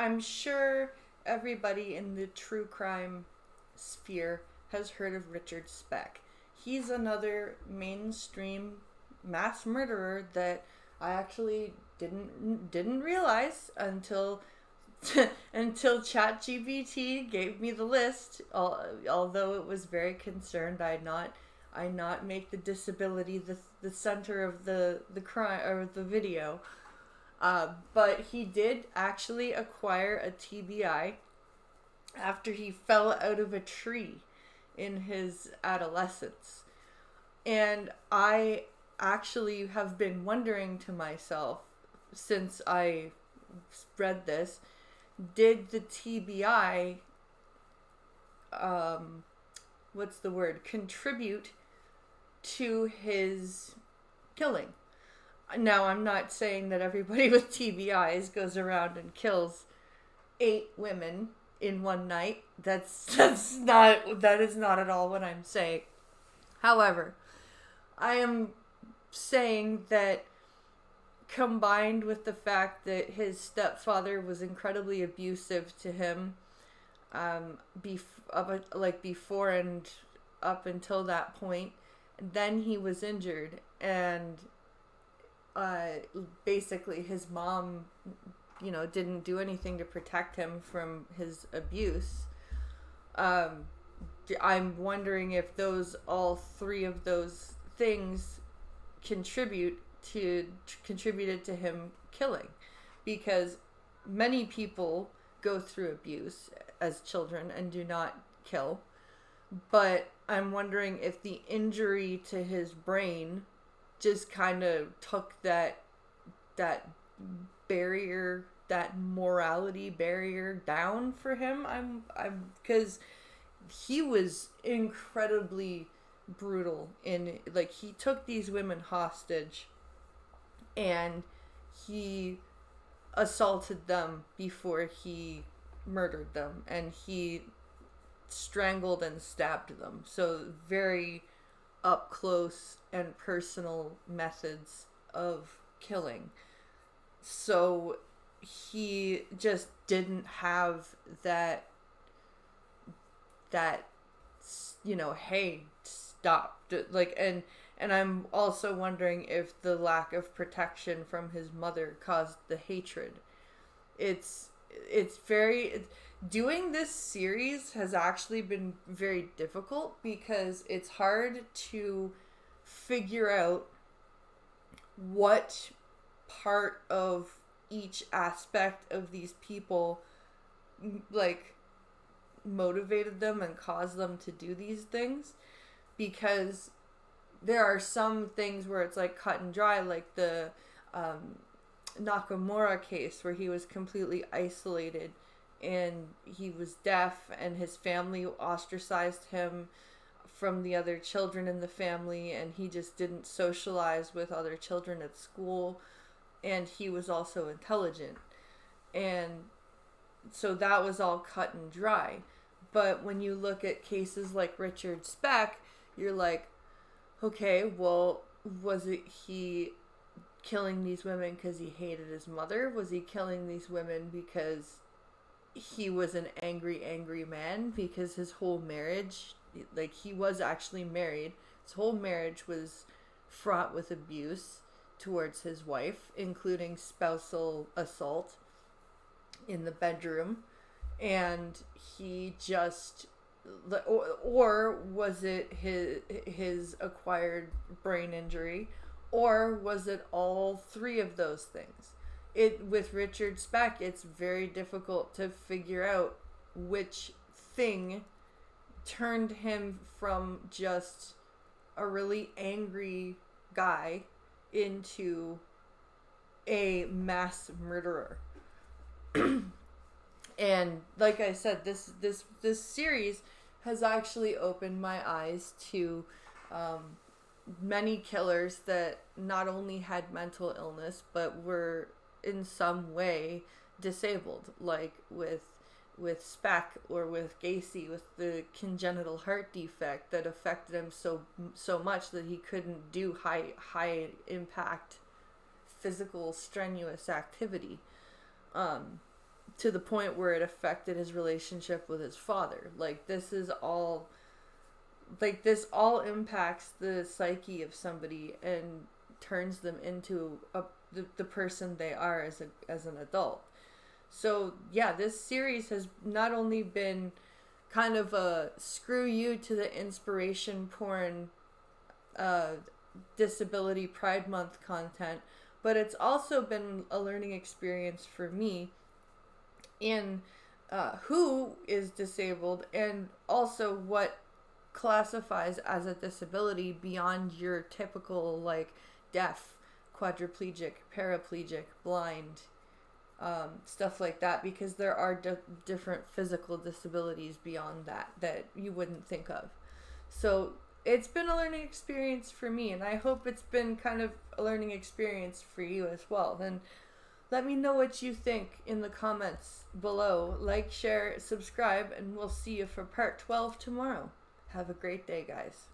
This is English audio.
I'm sure everybody in the true crime sphere has heard of Richard Speck. He's another mainstream mass murderer that I actually didn't realize until until ChatGPT gave me the list. Although it was very concerned, I not make the disability the center of the crime or the video. But he did actually acquire a TBI after he fell out of a tree in his adolescence. And I actually have been wondering to myself since I read this, did the TBI, what's the word, contribute to his killing? Now, I'm not saying that everybody with TBIs goes around and kills 8 women in one night. That is not at all what I'm saying. However, I am saying that combined with the fact that his stepfather was incredibly abusive to him, before and up until that point, then he was injured, and basically his mom, didn't do anything to protect him from his abuse. I'm wondering if all 3 of those things contributed to him killing, because many people go through abuse as children and do not kill. But I'm wondering if the injury to his brain just kind of took that barrier, that morality barrier down for him. I'm because he was incredibly brutal he took these women hostage and he assaulted them before he murdered them, and he strangled and stabbed them. So very up close and personal methods of killing. So he just didn't have that hey, stop. And I'm also wondering if the lack of protection from his mother caused the hatred. It's very... Doing this series has actually been very difficult because it's hard to figure out what part of each aspect of these people motivated them and caused them to do these things, because there are some things where it's cut and dry, like the Nakamura case, where he was completely isolated and he was deaf and his family ostracized him from the other children in the family, and he just didn't socialize with other children at school, and he was also intelligent, and so that was all cut and dry. But when you look at cases like Richard Speck, you're like, okay, well, was it he killing these women because he hated his mother? Was he killing these women because he was an angry man? Because his whole marriage, he was actually married. His whole marriage was fraught with abuse towards his wife, including spousal assault in the bedroom. And he just... Or was it his acquired brain injury? Or was it all 3 of those things? With Richard Speck, it's very difficult to figure out which thing turned him from just a really angry guy into a mass murderer. And like I said, this series has actually opened my eyes to many killers that not only had mental illness but were in some way disabled, like with Speck or with Gacy, with the congenital heart defect that affected him so much that he couldn't do high impact physical strenuous activity. to the point where it affected his relationship with his father. Like this all impacts the psyche of somebody and turns them into the person they are as an adult. So yeah, this series has not only been kind of a screw you to the inspiration porn disability Pride Month content, but it's also been a learning experience for me in who is disabled and also what classifies as a disability beyond your typical like deaf, quadriplegic, paraplegic, blind, stuff like that, because there are different physical disabilities beyond that you wouldn't think of. So it's been a learning experience for me, and I hope it's been kind of a learning experience for you as well. Then let me know what you think in the comments below. Like, share, subscribe, and we'll see you for part 12 tomorrow. Have a great day, guys.